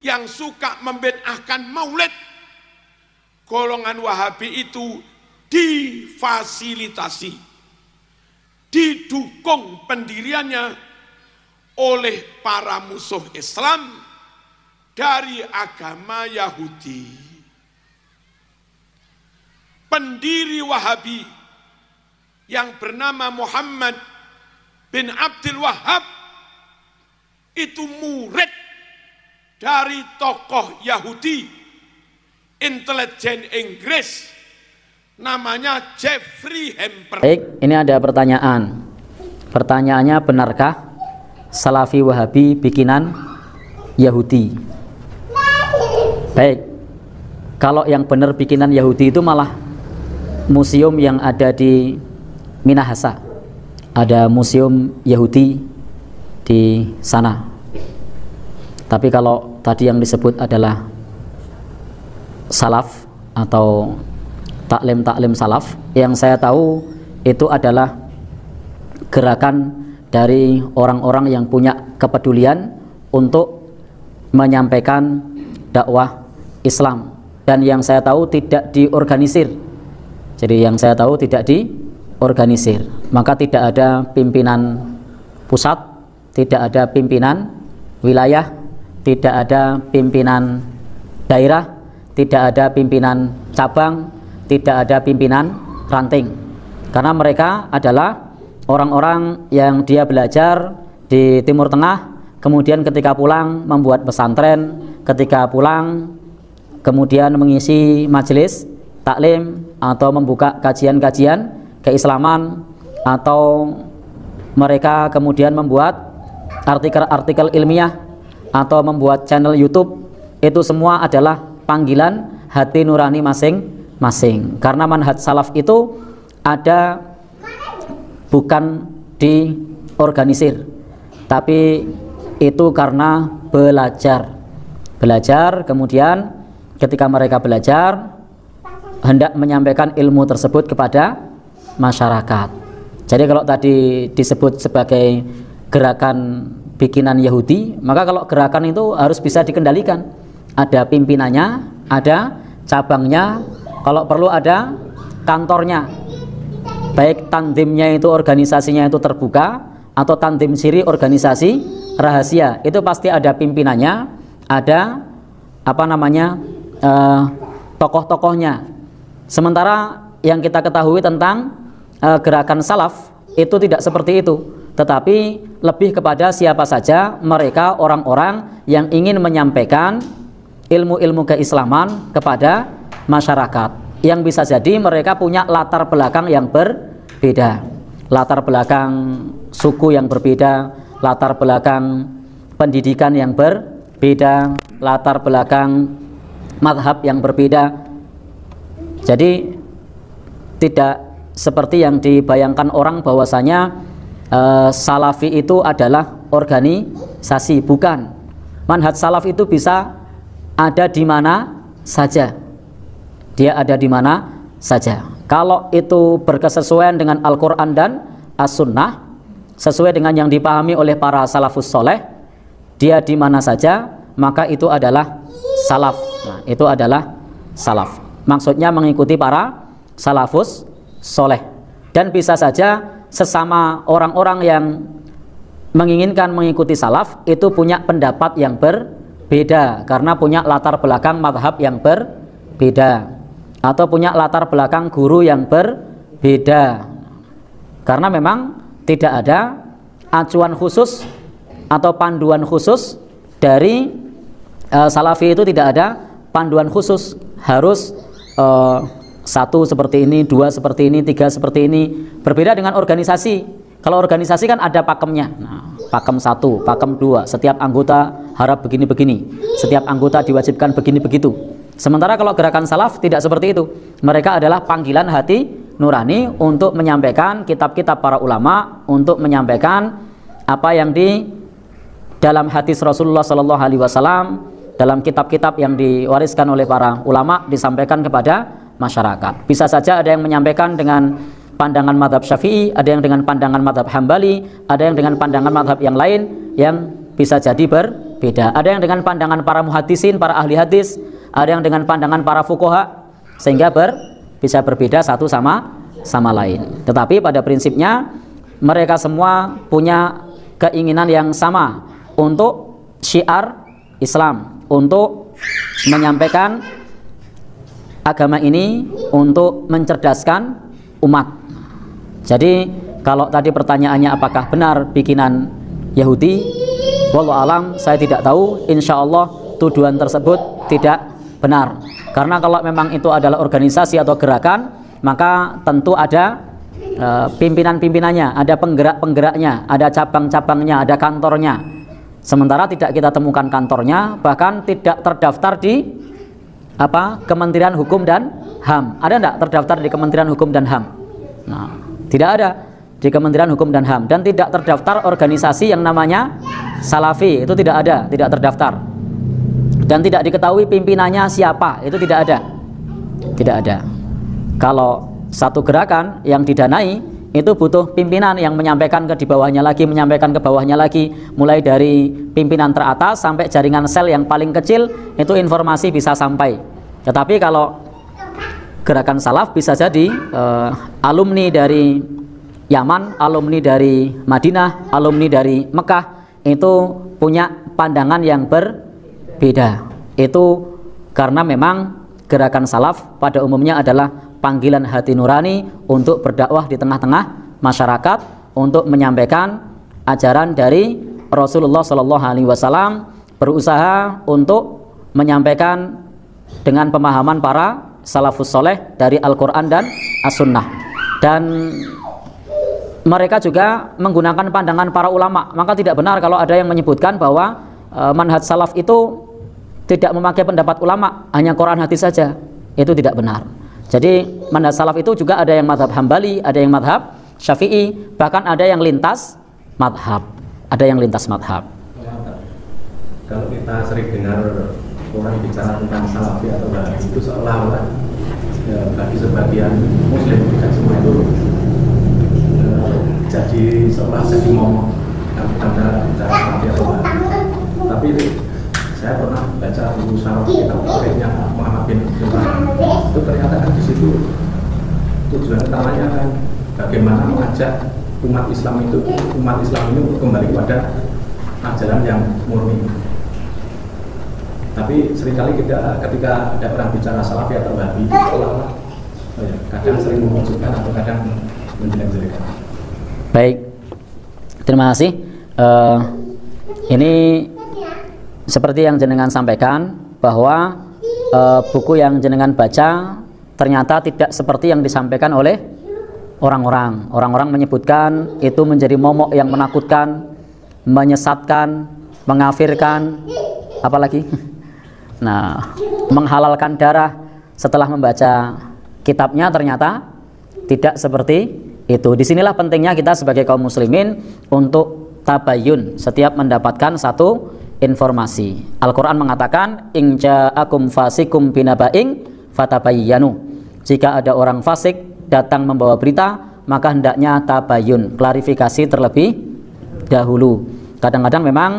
yang suka membid'ahkan maulid, golongan Wahabi itu difasilitasi, didukung pendiriannya oleh para musuh Islam dari agama Yahudi. Pendiri Wahabi yang bernama Muhammad bin Abdul Wahab itu murid dari tokoh Yahudi, intelijen Inggris, namanya Jeffrey Hamper. Baik, ini ada pertanyaan. Pertanyaannya, benarkah Salafi Wahabi bikinan Yahudi? Baik, kalau yang benar bikinan Yahudi itu malah museum yang ada di Minahasa. Ada museum Yahudi di sana. Tapi kalau tadi yang disebut adalah salaf atau taklim salaf, yang saya tahu itu adalah gerakan dari orang-orang yang punya kepedulian untuk menyampaikan dakwah Islam, dan yang saya tahu tidak diorganisir. Jadi yang saya tahu tidak diorganisir, maka tidak ada pimpinan pusat, tidak ada pimpinan wilayah, tidak ada pimpinan daerah, tidak ada pimpinan cabang, tidak ada pimpinan ranting. Karena mereka adalah orang-orang yang dia belajar di Timur Tengah, kemudian ketika pulang membuat pesantren, ketika pulang kemudian mengisi majelis taklim atau membuka kajian-kajian keislaman, atau mereka kemudian membuat artikel-artikel ilmiah atau membuat channel YouTube. Itu semua adalah panggilan hati nurani masing-masing. Karena manhaj salaf itu ada bukan diorganisir, tapi itu karena belajar, kemudian ketika mereka belajar hendak menyampaikan ilmu tersebut kepada masyarakat. Jadi kalau tadi disebut sebagai gerakan bikinan Yahudi, maka kalau gerakan itu harus bisa dikendalikan. Ada pimpinannya, ada cabangnya, kalau perlu ada kantornya. Baik tanzimnya itu, organisasinya itu terbuka, atau tanzim siri, organisasi rahasia, itu pasti ada pimpinannya, ada tokoh-tokohnya. Sementara yang kita ketahui tentang gerakan salaf itu tidak seperti itu, tetapi lebih kepada siapa saja mereka, orang-orang yang ingin menyampaikan ilmu-ilmu keislaman kepada masyarakat, yang bisa jadi mereka punya latar belakang yang berbeda, latar belakang suku yang berbeda, latar belakang pendidikan yang berbeda, latar belakang madhab yang berbeda. Jadi tidak seperti yang dibayangkan orang bahwasanya Salafi itu adalah organisasi. Bukan. Manhaj salaf itu bisa ada di mana saja. Dia ada di mana saja. Kalau itu berkesesuaian dengan Al-Quran dan As-Sunnah, sesuai dengan yang dipahami oleh para salafus soleh, dia di mana saja, maka itu adalah salaf. Nah, itu adalah salaf. Maksudnya mengikuti para salafus soleh. Dan bisa saja sesama orang-orang yang menginginkan mengikuti salaf itu punya pendapat yang berbeda, karena punya latar belakang madhab yang berbeda, atau punya latar belakang guru yang berbeda. Karena memang tidak ada acuan khusus atau panduan khusus dari salafi, itu tidak ada panduan khusus harus satu seperti ini, dua seperti ini, tiga seperti ini. Berbeda dengan organisasi. Kalau organisasi kan ada pakemnya. Nah, pakem 1, pakem 2, setiap anggota harap begini-begini, setiap anggota diwajibkan begini-begitu. Sementara kalau gerakan salaf tidak seperti itu. Mereka adalah panggilan hati nurani untuk menyampaikan kitab-kitab para ulama, untuk menyampaikan apa yang di dalam hadis Rasulullah SAW, dalam kitab-kitab yang diwariskan oleh para ulama, disampaikan kepada masyarakat. Bisa saja ada yang menyampaikan dengan pandangan madhab Syafi'i, ada yang dengan pandangan madhab Hambali, ada yang dengan pandangan madhab yang lain yang bisa jadi berbeda. Ada yang dengan pandangan para muhaddisin, para ahli hadis, ada yang dengan pandangan para fuqaha, sehingga bisa berbeda satu sama lain. Tetapi pada prinsipnya mereka semua punya keinginan yang sama untuk syiar Islam, untuk menyampaikan agama ini, untuk mencerdaskan umat. Jadi kalau tadi pertanyaannya apakah benar bikinan Yahudi, wallahu alam, saya tidak tahu. Insya Allah tuduhan tersebut tidak benar. Karena kalau memang itu adalah organisasi atau gerakan, maka tentu ada pimpinan-pimpinannya, ada penggerak-penggeraknya, ada cabang-cabangnya, ada kantornya. Sementara tidak kita temukan kantornya, bahkan tidak terdaftar di Kementerian Hukum dan HAM. Ada enggak terdaftar di Kementerian Hukum dan HAM? Nah, tidak ada di Kementerian Hukum dan HAM, dan tidak terdaftar organisasi yang namanya Salafi, itu tidak ada, tidak terdaftar. Dan tidak diketahui pimpinannya siapa, itu tidak ada. Tidak ada. Kalau satu gerakan yang didanai, itu butuh pimpinan yang menyampaikan ke di bawahnya lagi, menyampaikan ke bawahnya lagi, mulai dari pimpinan teratas sampai jaringan sel yang paling kecil, itu informasi bisa sampai. Tetapi kalau gerakan salaf bisa jadi alumni dari Yaman, alumni dari Madinah, alumni dari Mekah, itu punya pandangan yang berbeda. Itu karena memang gerakan salaf pada umumnya adalah panggilan hati nurani untuk berdakwah di tengah-tengah masyarakat, untuk menyampaikan ajaran dari Rasulullah SAW, berusaha untuk menyampaikan dengan pemahaman para salafus soleh dari Al-Quran dan As-Sunnah. Dan mereka juga menggunakan pandangan para ulama. Maka tidak benar kalau ada yang menyebutkan bahwa manhaj salaf itu tidak memakai pendapat ulama, hanya Quran hadis saja. Itu tidak benar. Jadi manhaj salaf itu juga ada yang madhab Hambali, ada yang madhab Syafi'i, bahkan ada yang lintas madhab. Ada yang lintas madhab. Kalau kita sering dengar orang bicara tentang salafi atau wahabi, itu seolah-olah bagi sebagian muslim, tidak semua itu jadi seolah jadi momok antara bicara salafi atau wahabi. Tapi saya pernah baca buku syarah kitab tauhidnya Muhammad bin Abdullah. Itu ternyata kan di situ tujuan utamanya kan bagaimana mengajak umat Islam ini untuk kembali kepada ajaran yang murni. Tapi seringkali kita ketika ada orang bicara salafi atau wahabi, kadang sering memunculkan atau kadang menjelek-jelekan. Baik, terima kasih. Ini seperti yang jenengan sampaikan, bahwa buku yang jenengan baca ternyata tidak seperti yang disampaikan oleh orang-orang. Orang-orang menyebutkan itu menjadi momok yang menakutkan, menyesatkan, mengafirkan, apalagi menghalalkan darah. Setelah membaca kitabnya ternyata tidak seperti itu. Disinilah pentingnya kita sebagai kaum muslimin untuk tabayun setiap mendapatkan satu informasi. Al-Quran mengatakan, in ja'akum fasikum binaba'in fatabayyanu. Jika ada orang fasik datang membawa berita, maka hendaknya tabayun, klarifikasi terlebih dahulu. Kadang-kadang memang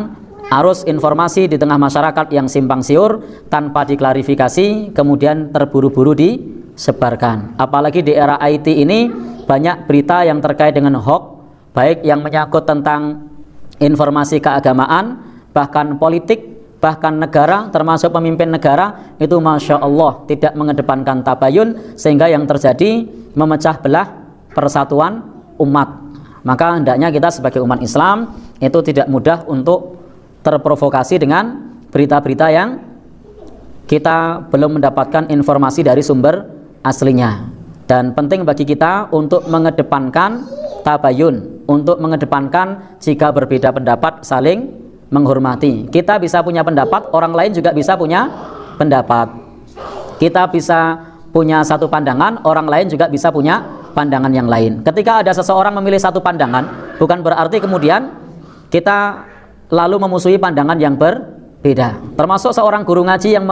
arus informasi di tengah masyarakat yang simpang siur tanpa diklarifikasi, kemudian terburu-buru disebarkan. Apalagi di era IT ini banyak berita yang terkait dengan hoax, baik yang menyangkut tentang informasi keagamaan, bahkan politik, bahkan negara, termasuk pemimpin negara, itu Masya Allah tidak mengedepankan tabayun, sehingga yang terjadi memecah belah persatuan umat. Maka hendaknya kita sebagai umat Islam itu tidak mudah untuk terprovokasi dengan berita-berita yang kita belum mendapatkan informasi dari sumber aslinya. Dan penting bagi kita untuk mengedepankan tabayun, untuk mengedepankan jika berbeda pendapat saling menghormati. Kita bisa punya pendapat, orang lain juga bisa punya pendapat. Kita bisa punya satu pandangan, orang lain juga bisa punya pandangan yang lain. Ketika ada seseorang memilih satu pandangan, bukan berarti kemudian kita lalu memusuhi pandangan yang berbeda. Termasuk seorang guru ngaji yang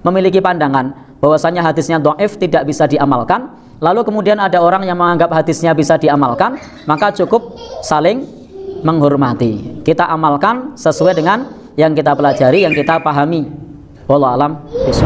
memiliki pandangan bahwasanya hadisnya dhaif, tidak bisa diamalkan, lalu kemudian ada orang yang menganggap hadisnya bisa diamalkan, maka cukup saling menghormati. Kita amalkan sesuai dengan yang kita pelajari, yang kita pahami. Wallahu a'lam bishawab.